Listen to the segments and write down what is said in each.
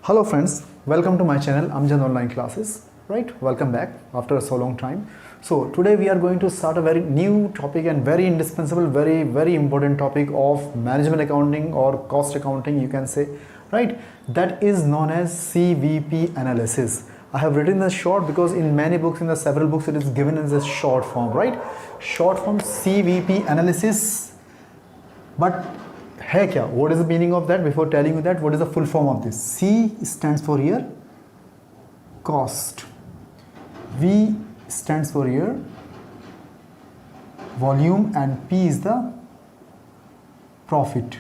Hello friends, welcome to my channel Amjad Online Classes. Right, welcome back after so long time. So today we are going to start a very new topic and very indispensable, very important topic of management accounting or cost accounting, you can say, right? That is known as CVP analysis. I have written this short because in many books, in the several books, it is given as a short form, right? Short form CVP analysis. But है क्या? What is the meaning of that? Before telling you that, what is the full form of this? C stands for here cost, V stands for here volume, and P is the profit.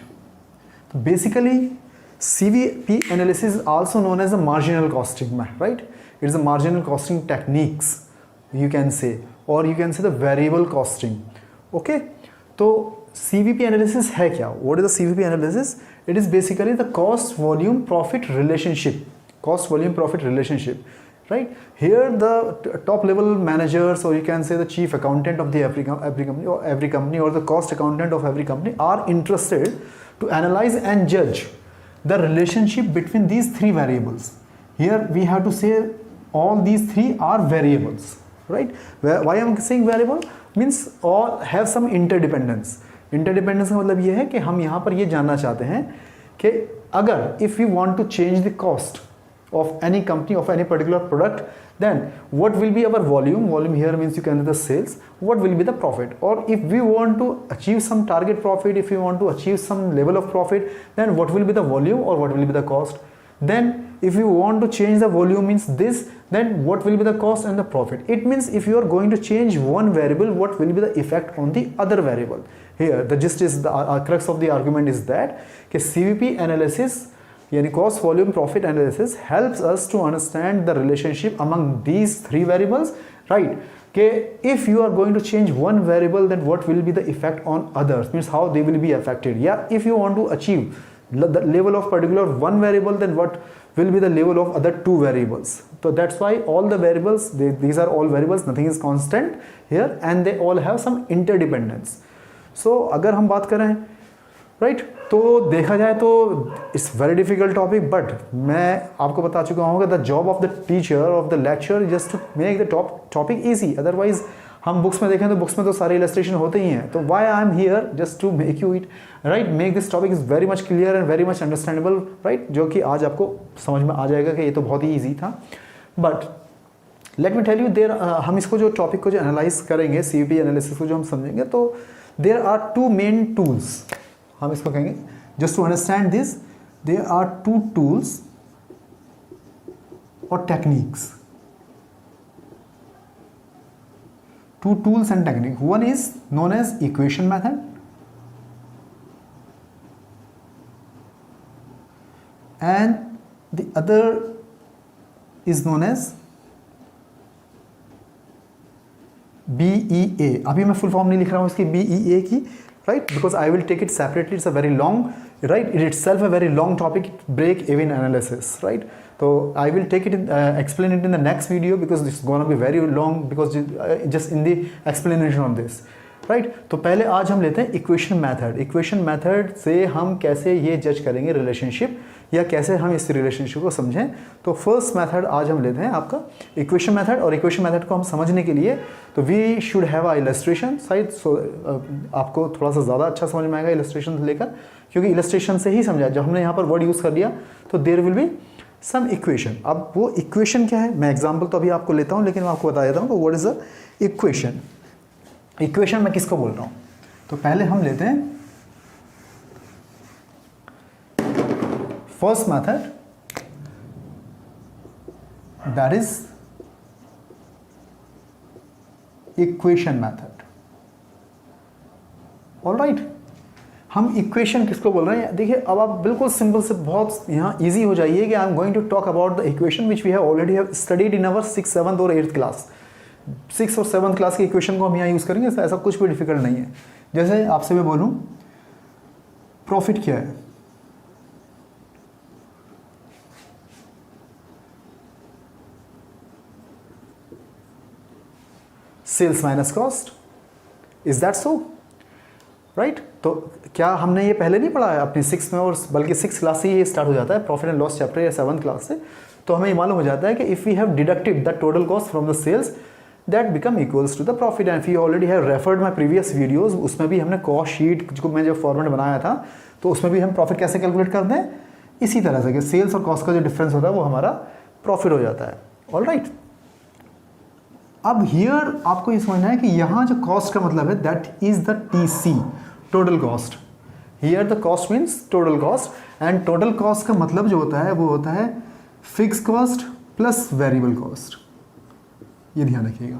So basically CVP analysis is also known as the marginal costing, right? It is a marginal costing techniques, you can say, or you can say the variable costing. Okay, so CVP analysis है क्या? What is the CVP analysis? It is basically the cost volume profit relationship. Cost volume profit relationship, right? Here the top level managers, or you can say the chief accountant of the every company or the cost accountant of every company are interested to analyze and judge the relationship between these three variables. Here we have to say all these three are variables, right? Why I am saying variable means all have some interdependence. Interdependence का मतलब ये है कि हम यहाँ पर ये जानना चाहते हैं कि अगर if you want to change the cost of any company of any particular product, then what will be our volume here means you can do the sales, what will be the profit, or if we want to achieve some target profit, if we want to achieve some level of profit, then what will be the volume or what will be the cost. Then if you want to change the volume means this, then what will be the cost and the profit. It means if you are going to change one variable, what will be the effect on the other variable. Here the gist is the crux of the argument is that CVP analysis, यानी cost volume profit analysis, helps us to understand the relationship among these three variables, right? If you are going to change one variable, then what will be the effect on others, means how they will be affected. Yeah, if you want to achieve the level of particular one variable, then what will be the level of other two variables. So that's why all the variables, these are all variables, nothing is constant here, and they all have some interdependence. So अगर हम बात करें, right, तो देखा जाए तो it's very difficult topic, but मैं आपको बता चुका हूँ कि the job of the teacher of the lecture just to make the topic easy. Otherwise हम बुक्स में देखें तो बुक्स में तो सारे इलस्ट्रेशन होते ही हैं. तो why I am here just to make you it right, make this topic is very much clear and very much understandable, right, जो कि आज आपको समझ में आ जाएगा कि ये तो बहुत ही ईजी था. But let me tell you there, हम इसको जो टॉपिक को जो एनालाइज करेंगे, CVP एनालिसिस को जो हम समझेंगे, तो there are two main tools. हम इसको कहेंगे just to understand this, there are two tools और techniques, two tools and technique. One is known as equation method, and the other is known as BEA. अभी मैं full form नहीं लिख रहा हूँ इसकी BEA की, right, because I will take it separately. It's a very long, right, it itself a very long topic, break even analysis, right. So I will take it in, explain it in the next video because it's going to be very long because just in the explanation of this, right. तो पहले आज हम लेते हैं equation method. Equation method से हम कैसे ये जज करेंगे रिलेशनशिप, या कैसे हम इस रिलेशनशिप को समझें. तो फर्स्ट मेथड आज हम लेते हैं आपका इक्वेशन मेथड. और इक्वेशन मेथड को हम समझने के लिए तो we should have a illustration side. So आपको थोड़ा सा ज़्यादा अच्छा समझ में आएगा इलस्ट्रेशन लेकर, क्योंकि इलस्ट्रेशन से ही समझा. जब हमने यहाँ पर वर्ड यूज़ कर लिया तो there will be some equation. अब वो इक्वेशन क्या है, मैं एग्जाम्पल तो अभी आपको लेता हूँ, लेकिन मैं आपको बता देता हूँ what is a equation. Equation मैं किसको बोल रहा हूँ, तो पहले हम लेते हैं first method, that is equation method. Alright, हम इक्वेशन किसको बोल रहे हैं. देखिए अब आप बिल्कुल सिंपल से बहुत यहाँ इजी हो जाइए कि I am going to talk about the equation which we have already have studied in our 6th, 7th और 8th क्लास. 6th और 7th क्लास के इक्वेशन को हम यहाँ यूज़ करेंगे. ऐसा कुछ भी डिफिकल्ट नहीं है. जैसे आपसे मैं बोलूँ प्रॉफिट क्या है, sales minus cost, is that so, right. तो क्या हमने ये पहले नहीं पढ़ा है अपनी 6 में, और बल्कि 6 क्लास से ये स्टार्ट हो जाता है, प्रॉफिट एंड लॉस चैप्टर या 7th क्लास से। तो हमें ये मालूम हो जाता है कि if we have deducted the total cost from the sales that become equals to the profit. And you already have referred my previous videos, उसमें भी हमने कॉस्ट शीट जो मैं जब फॉर्मेट बनाया था तो उसमें भी हम प्रॉफिट कैसे कैलकुलेट करते हैं, इसी तरह से कि सेल्स और कॉस्ट का जो डिफरेंस होता है वो हमारा प्रॉफिट हो जाता है। All right. अब हियर आपको ये समझना है कि यहाँ जो कॉस्ट का मतलब है that is the TC, total cost. Here the cost means total cost, and total cost का मतलब जो होता है वो होता है fix cost plus variable cost. ये ध्यान रखिएगा,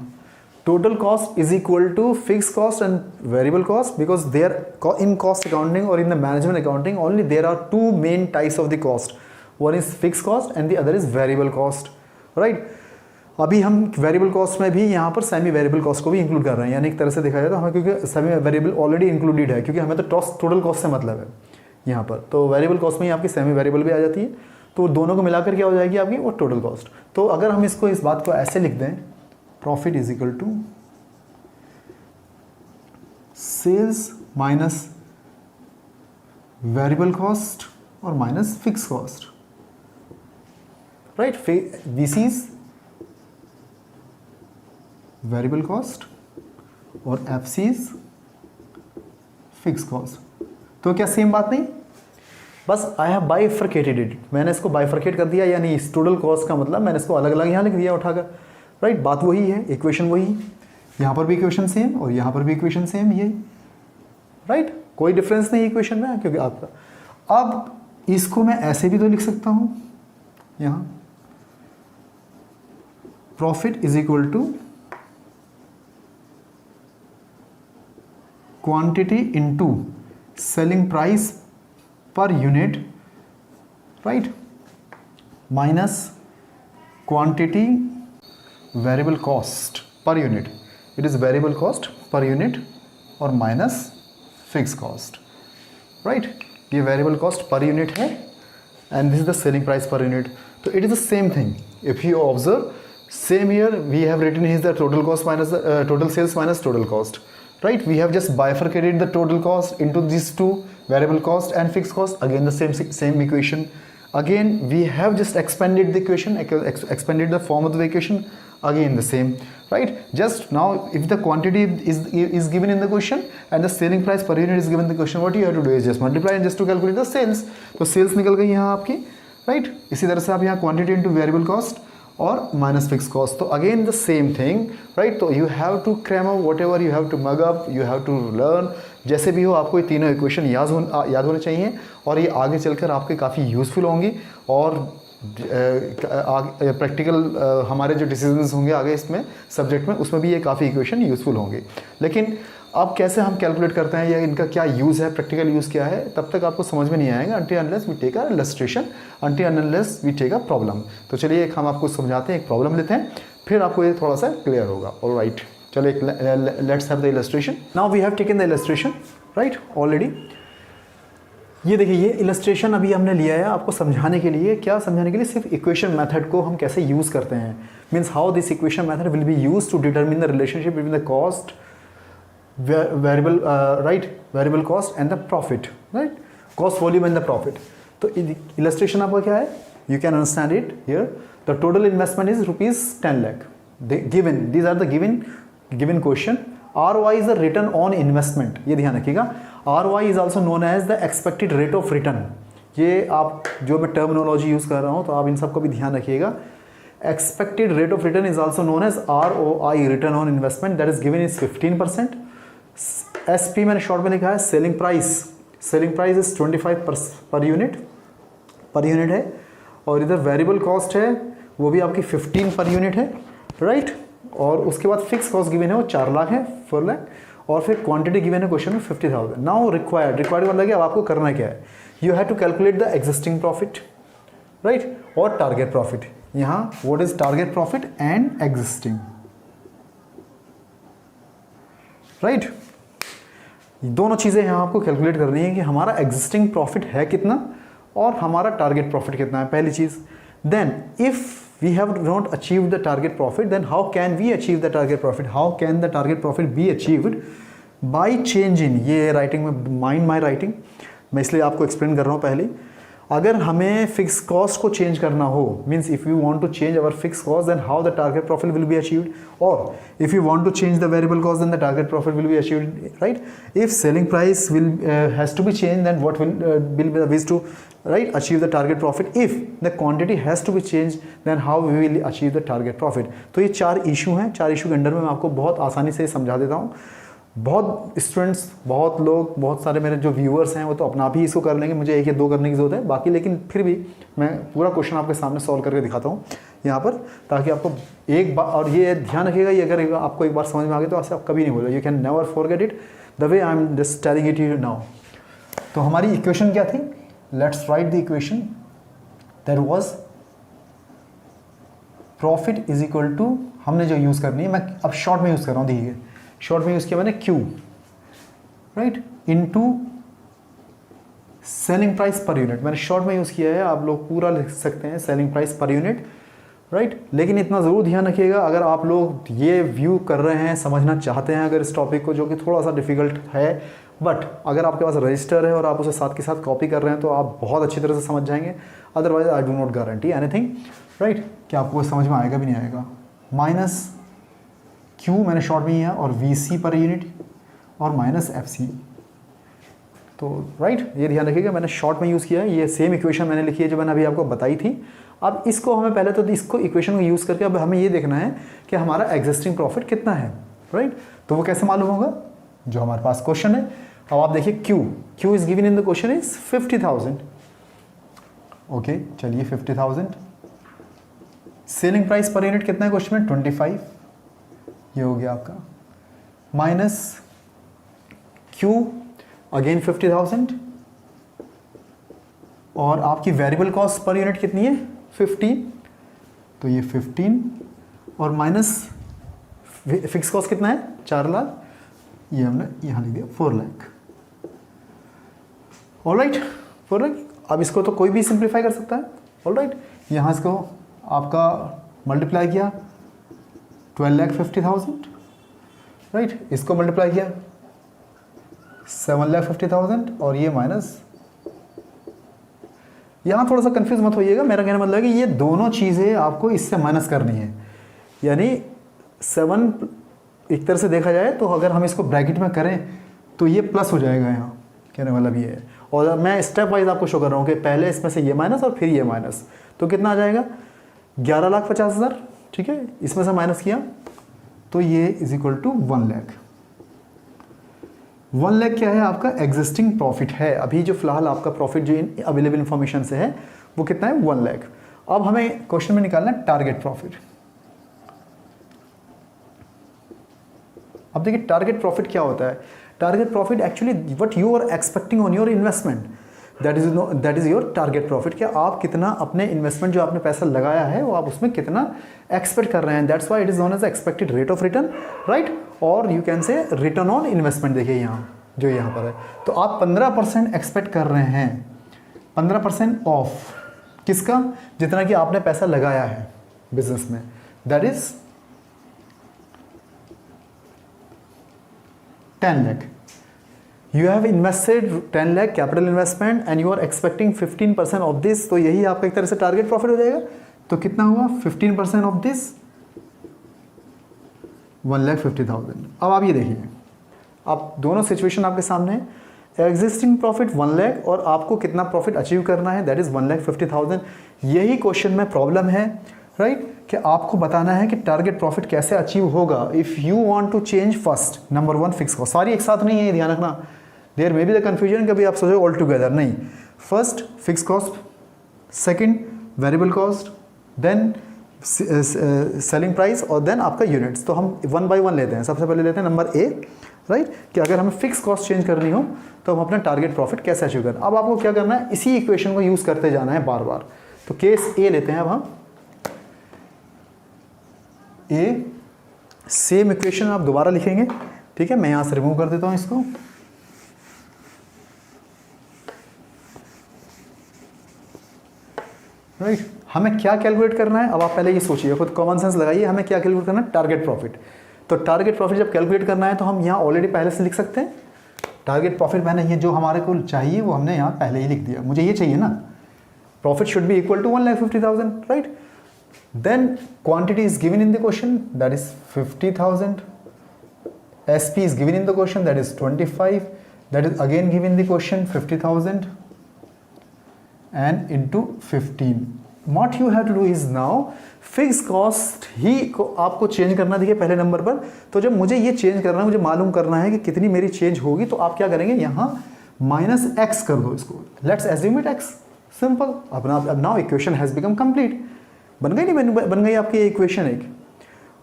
total cost is equal to fix cost and variable cost, because there in cost accounting और in the management accounting only there are 2 main types of the cost, one is fix cost and the other is variable cost, right. अभी हम variable cost में भी यहाँ पर semi variable cost को भी include कर रहे हैं, यानी एक तरह से देखा जाए तो हमें, क्योंकि सेमी वेरिएबल ऑलरेडी इंक्लूडेड है, क्योंकि हमें तो टोटल कॉस्ट से मतलब है यहाँ पर, तो वेरिएबल कॉस्ट में ही आपकी सेमी वेरिएबल भी आ जाती है, तो दोनों को मिलाकर क्या हो जाएगी आपकी वो टोटल कॉस्ट। तो अगर हम इसको, इस बात को ऐसे लिख दें, profit is equal to sales minus variable cost और minus fix cost, right. This is variable cost और FC इज फिक्स कॉस्ट। तो क्या सेम बात नहीं, बस आई हैव बाइफरकेटेड इट, मैंने इसको बाइफरकेट कर दिया, यानी इस टोटल कॉस्ट का मतलब मैंने इसको अलग अलग यहाँ लिख दिया उठाकर, राइट। बात वही है, इक्वेशन वही, यहाँ पर भी इक्वेशन सेम और यहाँ पर भी इक्वेशन सेम, ये राइट, कोई डिफरेंस नहीं इक्वेशन में, क्योंकि आपका। अब इसको मैं ऐसे भी तो लिख सकता हूँ, यहाँ profit is equal to quantity into selling price per unit, right, minus quantity variable cost per unit, it is variable cost per unit, और माइनस फिक्स कॉस्ट, राइट। ये वेरिएबल कॉस्ट पर यूनिट है and this is the selling price per unit. तो it is the same thing, if you observe same here we have written is the total cost minus the total sales minus total cost, right. We have just bifurcated the total cost into these two, variable cost and fixed cost, again the same equation. Again we have just expanded the equation, expanded the form of the equation, again the same, right. Just now if the quantity is given in the question and the selling price per unit is given in the question, what you have to do is just multiply and just to calculate the sales. तो sales निकल गई यहाँ आपकी, right. इसी तरह से आप यहाँ quantity into variable cost और माइनस फिक्स कॉस्ट, तो again the same thing, right. तो you have to cram up whatever you have to mug up, you have to learn, जैसे भी हो आपको ये तीनों इक्वेशन याद होने चाहिए, और ये आगे चलकर आपके काफ़ी यूज़फुल होंगी, और प्रैक्टिकल हमारे जो डिसीजंस होंगे आगे इसमें सब्जेक्ट में, उसमें भी ये काफ़ी इक्वेशन यूज़फुल होंगे। लेकिन अब कैसे हम कैलकुलेट करते हैं या इनका क्या यूज़ है, प्रैक्टिकल यूज़ क्या है, तब तक आपको समझ में नहीं आएगा until unless we take a illustration, until unless we take a problem। तो चलिए एक हम आपको समझाते हैं, एक प्रॉब्लम लेते हैं, फिर आपको ये थोड़ा सा क्लियर होगा। ऑलराइट, चलिए let's have the illustration. Now we have taken the illustration, right, already. ये देखिए, ये इलस्ट्रेशन अभी हमने लिया है आपको समझाने के लिए, क्या समझाने के लिए, सिर्फ इक्वेशन मेथड को हम कैसे यूज़ करते हैं, means how this equation method will be use to determine the relationship between the cost, variable right, variable cost and the profit, right, cost volume and the profit। तो illustration आपका क्या है, you can understand it here, the total investment is rupees 10 lakh, given, these are the given question। ROI is the return on investment, ये ध्यान रखिएगा। ROI is also known as the expected rate of return। ये आप जो मैं terminology use कर रहा हूँ तो आप इन सबको भी ध्यान रखिएगा। expected rate of return is also known as ROI, return on investment, that is given is 15%। SP मैंने शॉर्ट में लिखा है सेलिंग प्राइस इज 25 पर यूनिट है, और इधर वेरिएबल कॉस्ट है वो भी आपकी 15 पर यूनिट है, राइट। और उसके बाद फिक्स कॉस्ट गिवन है वो 4 लाख है, 4 लाख, और फिर क्वांटिटी गिवन है क्वेश्चन में 50,000। नाउ रिक्वायर्ड मतलब कि अब आपको करना क्या है, you have to calculate the existing profit, right, और टारगेट प्रॉफिट। यहाँ what is target profit and existing, right. दोनों चीज़ें यहाँ आपको कैलकुलेट करनी है कि हमारा एग्जिस्टिंग प्रॉफिट है कितना और हमारा टारगेट प्रॉफिट कितना है, पहली चीज़। Then if we have not achieve the target profit, then how can we achieve the target profit, how can the target profit be achieved, by change in, ये writing में माइंड माई राइटिंग, मैं इसलिए आपको explain कर रहा हूँ पहले। अगर हमें फिक्स कॉस्ट को चेंज करना हो, means if you want to change our fix cost then how the target profit will be achieved, और if you want to change the variable cost then the target profit will be achieved, right. If selling price will has to be change then what will be the ways to right achieve the target profit. If the quantity has to be changed then how we will achieve the target profit. तो ये 4 issue हैं, 4 issue के under में मैं आपको बहुत आसानी से समझा देता हूँ। बहुत स्टूडेंट्स, बहुत लोग, बहुत सारे मेरे जो व्यूअर्स हैं वो तो अपना भी इसको कर लेंगे, मुझे 1 या 2 करने की जरूरत है बाकी, लेकिन फिर भी मैं पूरा क्वेश्चन आपके सामने सॉल्व करके दिखाता हूँ यहाँ पर, ताकि आपको एक बार, और ये ध्यान रखिएगा, ये अगर आपको एक बार समझ में आ गया तो ऐसे आप कभी नहीं बोलो, you can never forget it the way I am just telling it you now. तो हमारी इक्वेशन क्या थी? Let's write the equation. That was profit is equal to, हमने जो यूज़ करनी है, मैं अब शॉर्ट में यूज़ कर रहा हूँ, देखिए शॉर्ट में यूज़ किया मैंने Q, right, into selling price per unit. मैंने शॉर्ट में यूज़ किया है, आप लोग पूरा लिख सकते हैं selling price per unit, right. लेकिन इतना ज़रूर ध्यान रखिएगा, अगर आप लोग ये व्यू कर रहे हैं, समझना चाहते हैं अगर इस टॉपिक को, जो कि थोड़ा सा डिफिकल्ट है, बट अगर आपके पास रजिस्टर है और आप उसे साथ के साथ कॉपी कर रहे हैं तो आप बहुत अच्छी तरह से समझ जाएंगे। Otherwise I do not guarantee anything, right, कि आपको समझ में आएगा भी नहीं आएगा। माइनस क्यू मैंने शॉर्ट में किया, और वी सी पर यूनिट, और माइनस एफ सी। तो राइट, ये ध्यान रखिएगा, मैंने शॉर्ट में यूज़ किया है, ये सेम इक्वेशन मैंने लिखी है जो मैंने अभी आपको बताई थी। अब इसको हमें पहले तो इसको इक्वेशन को यूज़ करके अब हमें ये देखना है कि हमारा एग्जिस्टिंग प्रॉफिट कितना है, राइट। तो वो कैसे मालूम होगा? जो हमारे पास क्वेश्चन है, अब आप देखिए Q is given in the question is 50,000, okay, चलिए 50,000। सेलिंग प्राइस पर यूनिट कितना है क्वेश्चन में? 25, ये हो गया आपका, माइनस Q अगेन 50,000, और आपकी वेरिएबल कॉस्ट पर यूनिट कितनी है? 15, तो ये 15, और माइनस फिक्स कॉस्ट कितना है? 4 लाख, ये हमने यहाँ लिख दिया 4 लाख, ऑलराइट, 4 लाख। अब इसको तो कोई भी सिंप्लीफाई कर सकता है, ऑलराइट। यहाँ इसको आपका मल्टीप्लाई किया 12,50,000, राइट, इसको मल्टीप्लाई किया 7,50,000, और ये माइनस, यहाँ थोड़ा सा कंफ्यूज मत होइएगा, मेरा कहने मतलब है कि ये दोनों चीज़ें आपको इससे माइनस करनी है, यानी 7 एक तरह से देखा जाए तो अगर हम इसको ब्रैकेट में करें तो ये प्लस हो जाएगा, यहाँ कहने वाला भी है। और मैं स्टेप वाइज आपको शो कर रहा हूँ कि पहले इसमें से ये माइनस और फिर ये माइनस, तो कितना आ जाएगा? 11,50,000, ठीक है, इसमें से माइनस किया तो ये is equal to 1 lakh. 1 lakh क्या है? आपका एग्जिस्टिंग प्रॉफिट है, अभी जो फिलहाल आपका प्रॉफिट जो इन अवेलेबल इंफॉर्मेशन से है वो कितना है? 1 लाख। अब हमें क्वेश्चन में निकालना है टारगेट प्रॉफिट। अब देखिए टारगेट प्रॉफिट क्या होता है? Target profit actually what you are expecting on your investment, that is your target profit. क्या आप कितना अपने इन्वेस्टमेंट जो आपने पैसा लगाया है वो आप उसमें कितना एक्सपेक्ट कर रहे हैं, that's why it is known as expected rate of return, right, और you can say return on investment. देखिए यहाँ जो यहाँ पर है, तो आप 15% एक्सपेक्ट कर रहे हैं, 15% ऑफ किसका? जितना कि आपने पैसा लगाया है बिजनेस में, that is 10 lakh. You have invested 10 lakh capital investment and you are expecting 15% of this, तो यही आपका एक तरह से टारगेट प्रॉफिट हो जाएगा। तो कितना हुआ? 15% ऑफ दिस 1,50,000। अब आप ये देखिए, आप दोनों सिचुएशन आपके सामने है, एग्जिस्टिंग प्रॉफिट 1 लाख और आपको कितना प्रॉफिट अचीव करना है, दैट इज 1,50,000। यही क्वेश्चन में प्रॉब्लम है, राइट, कि आपको बताना है कि टारगेट प्रॉफिट कैसे अचीव होगा। If you want to change first, number 1 fix cost, सारी एक साथ नहीं है, ध्यान रखना, there may be the confusion, कभी आप सोचो ऑल टुगेदर, नहीं, first fix cost, second variable cost, then selling price, और देन आपका यूनिट्स। तो हम 1 बाय 1 लेते हैं। सबसे पहले लेते हैं नंबर ए, राइट, कि अगर हमें फिक्स कॉस्ट चेंज करनी हो तो हम अपना टारगेट प्रॉफिट कैसे अचीव करें। अब आपको क्या करना है, इसी इक्वेशन को यूज़ करते जाना है बार बार। तो केस ए लेते हैं अब हम, ए, सेम इक्वेशन आप दोबारा लिखेंगे, ठीक है, मैं यहां से रिमूव कर देता हूं इसको, राइट। हमें क्या कैलकुलेट करना है, अब आप पहले ये सोचिए, खुद कॉमन सेंस लगाइए, हमें क्या कैलकुलेट करना है? Target profit. तो टारगेट प्रॉफिट जब कैलकुलेट करना है तो हम यहाँ ऑलरेडी पहले से लिख सकते हैं टारगेट प्रॉफिट। मैंने ये जो हमारे को चाहिए वो हमने यहाँ पहले ही लिख दिया, मुझे ये चाहिए ना, profit should be equal to 1,50,000, right. Then quantity is given in the question, that is 50,000. SP is given in the question, that is 25, that is again given in the question 50,000 and into 15. What you have to do is now fixed cost ही को आपको change करना। देखिए पहले number पर, तो जब मुझे ये चेंज करना है, मुझे मालूम करना है कि कितनी मेरी चेंज होगी, तो आप क्या करेंगे, यहाँ -x कर दो इसको, let's assume it x, simple. अब now equation has become complete, बन गई नहीं, बन गई आपकी इक्वेशन एक।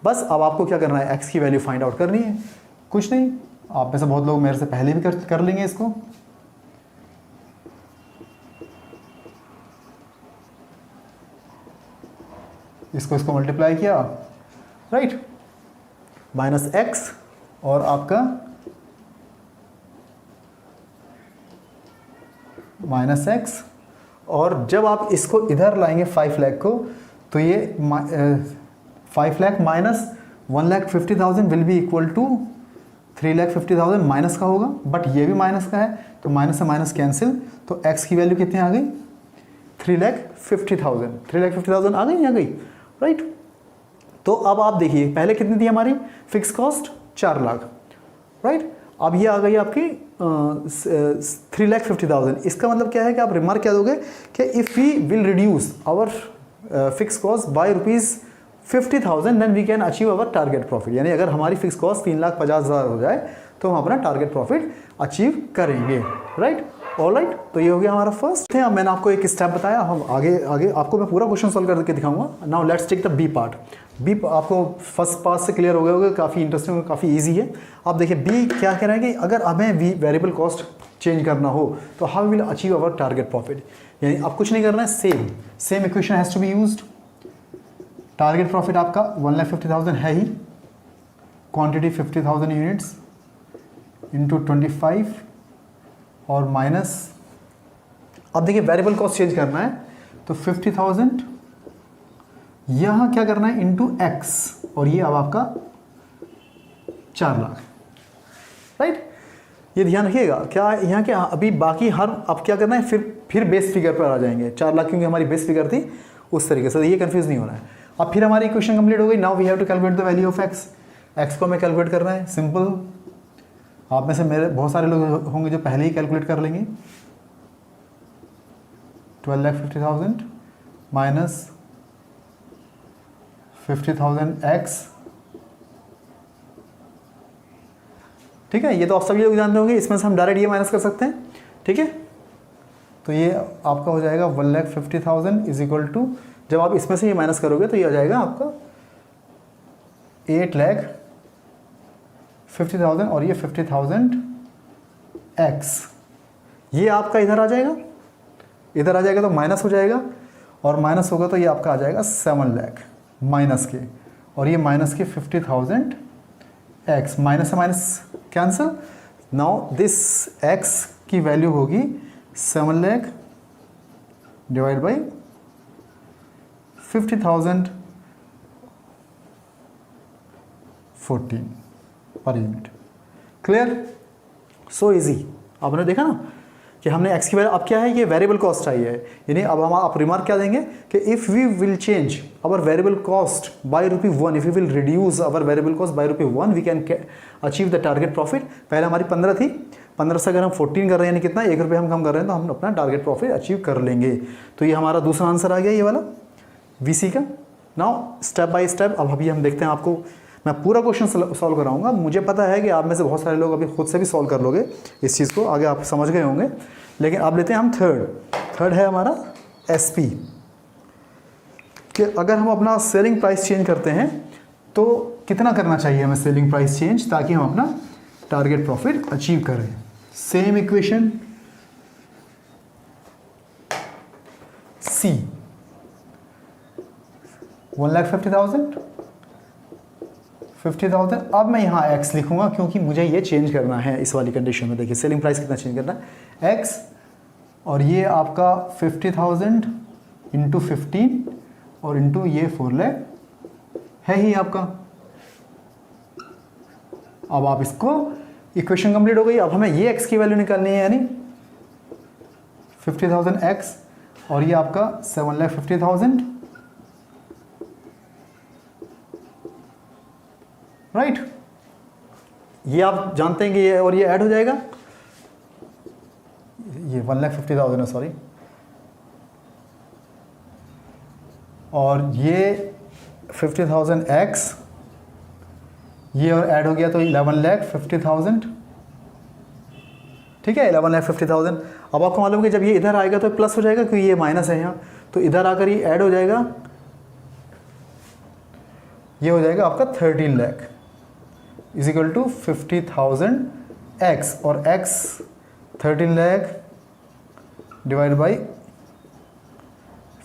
बस अब आपको क्या करना है, x की वैल्यू फाइंड आउट करनी है, कुछ नहीं। आप में से बहुत लोग मेरे से पहले भी कर लेंगे इसको। इसको मल्टीप्लाई किया, राइट, -x और आपका -x, और जब आप इसको इधर लाएंगे 5 लाख को, तो ये 5 lakh minus 1,50,000 will be equal to 3,50,000 minus का होगा, बट ये भी माइनस का है, तो माइनस से माइनस कैंसिल, तो x की वैल्यू कितनी आ गई, 3,50,000। 3,50,000 आ गई, राइट। तो अब आप देखिए पहले कितनी थी हमारी फिक्स कॉस्ट, 4 लाख, राइट। अब ये आ गई आपकी 3,50,000। इसका मतलब क्या है कि आप रिमार्क क्या दोगे कि if we will reduce our fix cost by ₹50,000 then we can achieve our target profit. यानी अगर हमारी फिक्स कॉस्ट 3,50,000 हो जाए तो हम अपना टारगेट प्रॉफिट अचीव करेंगे, राइट। ऑलराइट, तो ये हो गया हमारा फर्स्ट। मैंने आपको एक स्टेप बताया, हम आगे आपको मैं पूरा क्वेश्चन सॉल्व करके दिखाऊंगा। Now let's take the B part. B आपको फर्स्ट पार्ट से क्लियर हो गया होगा, काफ़ी इंटरेस्टिंग और काफ़ी ईजी है। आप देखिए बी क्या कह रहा है कि अगर हमें वेरिएबल कॉस्ट चेंज करना हो तो how will achieve our target profit. यानी अब कुछ नहीं करना है, same equation has to be used. Target profit आपका 1,50,000 है ही, क्वांटिटी 50,000 यूनिट्स इंटू 25 और माइनस, अब देखिए वेरिएबल कॉस्ट चेंज करना है तो 50,000, यहाँ क्या करना है इंटू x, और ये अब आपका 4 लाख, राइट। ये ध्यान रखिएगा, क्या यहाँ क्या अभी बाकी हर अब क्या करना है, फिर बेस फिगर पर आ जाएंगे 4 लाख, क्योंकि हमारी बेस फिगर थी उस तरीके से, ये कंफ्यूज नहीं होना है। अब फिर हमारी इक्वेशन कंप्लीट हो गई। Now we have to calculate the value of x को हमें कैलकुलेट करना है, सिंपल। आप में से मेरे बहुत सारे लोग होंगे जो पहले ही कैलकुलेट कर लेंगे। 12,50,000 माइनस 50,000 x, ठीक है। ये तो आप सभी लोग जानते होंगे, इसमें से हम डायरेक्ट ये माइनस कर सकते हैं, ठीक है। तो ये आपका हो जाएगा 1,50,000 इज इक्वल टू, जब आप इसमें से ये माइनस करोगे तो ये आ जाएगा आपका 8,50,000 और ये 50,000 x, ये आपका इधर आ जाएगा, इधर आ जाएगा तो माइनस हो जाएगा, और माइनस होगा तो ये आपका आ जाएगा 7 लाख माइनस के, और ये माइनस के 50,000 x, माइनस से minus cancel. Now this x की वैल्यू होगी 7 lakh divide by 50,000 14 per unit. Clear, so easy. आपने देखा ना कि हमने x की वैल्यू, अब क्या है, ये वेरिएबल कॉस्ट चाहिए, यानी अब हम आप रिमार्क क्या देंगे कि if we will change our variable cost by ₹1, if we will reduce our variable cost by ₹1 we can achieve the target profit. पहले हमारी 15 थी, 15 से अगर हम 14 कर रहे हैं, यानी कितना, ₹1 हम कम कर रहे हैं, तो हम अपना टारगेट प्रॉफिट अचीव कर लेंगे। तो ये हमारा दूसरा आंसर आ गया, ये वाला VC का। नाउ स्टेप बाय स्टेप अब अभी हम देखते हैं, आपको मैं पूरा क्वेश्चन सॉल्व कराऊंगा। मुझे पता है कि आप में से बहुत सारे लोग अभी खुद से भी सॉल्व कर लोगे इस चीज़ को, आगे आप समझ गए होंगे। लेकिन अब लेते हैं हम थर्ड है हमारा SP, कि अगर हम अपना सेलिंग प्राइस चेंज करते हैं तो कितना करना चाहिए हमें सेलिंग प्राइस चेंज, ताकि हम अपना टारगेट प्रॉफिट अचीव करें। सेम इक्वेशन C, 1,50,000 अब मैं यहाँ x लिखूंगा क्योंकि मुझे ये चेंज करना है इस वाली कंडीशन में। देखिए सेलिंग प्राइस कितना चेंज करना है, x, और ये आपका 50,000 इंटू 15 और इंटू ये 4 लाख है ही आपका, अब आप इसको इक्वेशन कंप्लीट हो गई। अब हमें ये x की वैल्यू निकालनी है, यानी 50,000 x और ये आपका 7,50,000, राइट। ये आप जानते हैं कि ये और ये ऐड हो जाएगा, ये 1,50,000 है, सॉरी, और ये 50,000 x, ये और ऐड हो गया तो 11,50,000, ठीक है, 11,50,000। अब आपको मालूम है कि जब ये इधर आएगा तो प्लस हो जाएगा क्योंकि ये माइनस है यहाँ, तो इधर आकर ये ऐड हो जाएगा, ये हो जाएगा आपका 13 lakh is equal to 50,000 x, और x 13 लाख डिवाइड बाई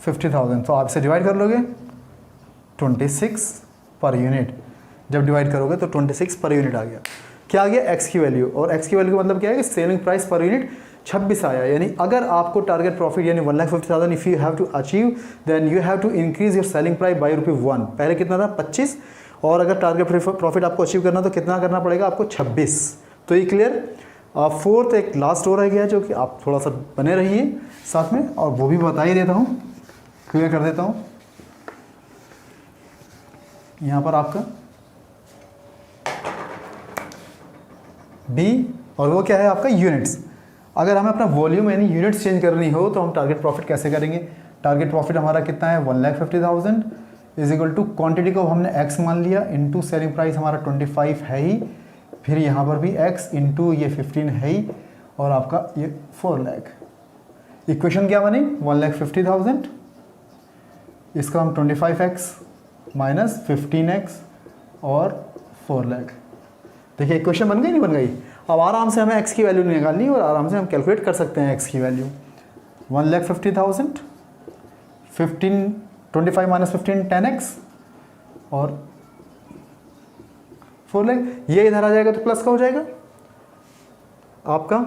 50,000, तो आप इसे डिवाइड कर लोगे 26 पर यूनिट। जब डिवाइड करोगे तो 26 पर यूनिट आ गया। क्या आ गया? x की वैल्यू, और x की वैल्यू का मतलब क्या है कि सेलिंग प्राइस पर यूनिट 26 आया। यानी अगर आपको टारगेट प्रॉफिट यानी 1,50,000 if you have to achieve then you have to increase your selling price by ₹1। पहले कितना था? 25, और अगर टारगेट प्रॉफिट आपको अचीव करना तो कितना करना पड़ेगा आपको? 26। तो ये क्लियर। फोर्थ एक लास्ट और रह गया जो कि आप थोड़ा सा बने रहिए साथ में, और वो भी बता ही देता हूँ, क्लियर कर देता हूँ। यहाँ पर आपका बी, और वो क्या है आपका? यूनिट्स। अगर हमें अपना वॉल्यूम यानी यूनिट्स चेंज करनी हो तो हम टारगेट प्रॉफिट कैसे करेंगे? टारगेट प्रॉफिट हमारा कितना है? 1,50,000 इज इक्वल टू क्वांटिटी को हमने x मान लिया इनटू सेलिंग प्राइस हमारा 25 है ही, फिर यहाँ पर भी x इनटू ये 15 है ही, और आपका ये 4 लाख। इक्वेशन क्या बनी? 1,50,000, इसका हम 25x माइनस 15x और 4 लाख। देखिए इक्वेशन बन गई नहीं बन गई? अब आराम से हमें x की वैल्यू निकालनी है और आराम से हम कैलकुलेट कर सकते हैं x की वैल्यू। 1,50,000, 25 माइनस 15 10x और 4 लाख। ये इधर आ जाएगा तो प्लस का हो जाएगा आपका,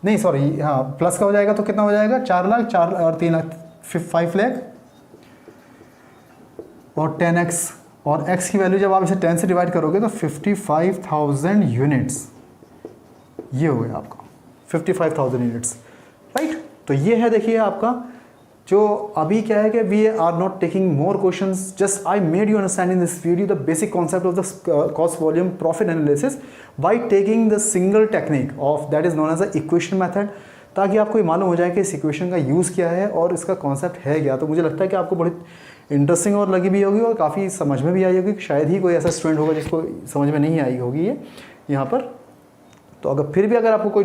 नहीं सॉरी, हाँ प्लस का हो जाएगा तो कितना हो जाएगा? 4 लाख, 4 और 3 लाख 5 लाख और 10x, और x की वैल्यू जब आप इसे 10 से डिवाइड करोगे तो 55,000 यूनिट्स, ये हो गया आपका 55,000 यूनिट्स, राइट। तो ये है देखिए आपका जो अभी क्या है कि we are not taking more questions, just I made you understand in this video the basic concept of the cost volume profit analysis by taking the single technique of that is known as the equation method, ताकि आपको ये मालूम हो जाए कि इस equation का use क्या है और इसका कॉन्सेप्ट है क्या। तो मुझे लगता है कि आपको बड़ी इंटरेस्टिंग और लगी भी होगी और काफ़ी समझ में भी आई होगी। शायद ही कोई ऐसा स्टूडेंट होगा जिसको समझ में नहीं आई होगी ये यहाँ पर। तो अगर फिर भी अगर आपको कोई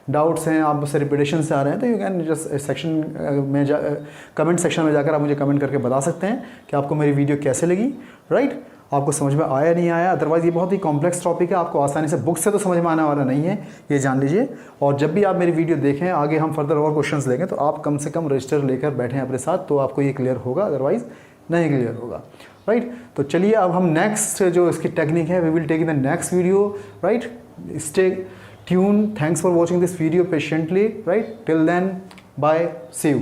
डाउट्स हैं, आप मुझसे रिपीटेशन से आ रहे हैं, तो यू कैन जस्ट सेक्शन में कमेंट सेक्शन में जाकर आप मुझे कमेंट करके बता सकते हैं कि आपको मेरी वीडियो कैसे लगी, राइट। आपको समझ में आया नहीं आया। अदरवाइज़ ये बहुत ही कॉम्प्लेक्स टॉपिक है, आपको आसानी से बुक से तो समझ में आने वाला नहीं है, ये जान लीजिए। और जब भी आप मेरी वीडियो देखें, आगे हम फर्दर और क्वेश्चंस लेंगे, तो आप कम से कम रजिस्टर लेकर बैठें अपने साथ, तो आपको ये क्लियर होगा, अदरवाइज़ नहीं क्लियर होगा, राइट। तो चलिए अब हम नेक्स्ट जो इसकी टेक्निक है we will take in the next video, right. Stay tuned. Thanks for watching this video patiently, right? Till then, bye, see you.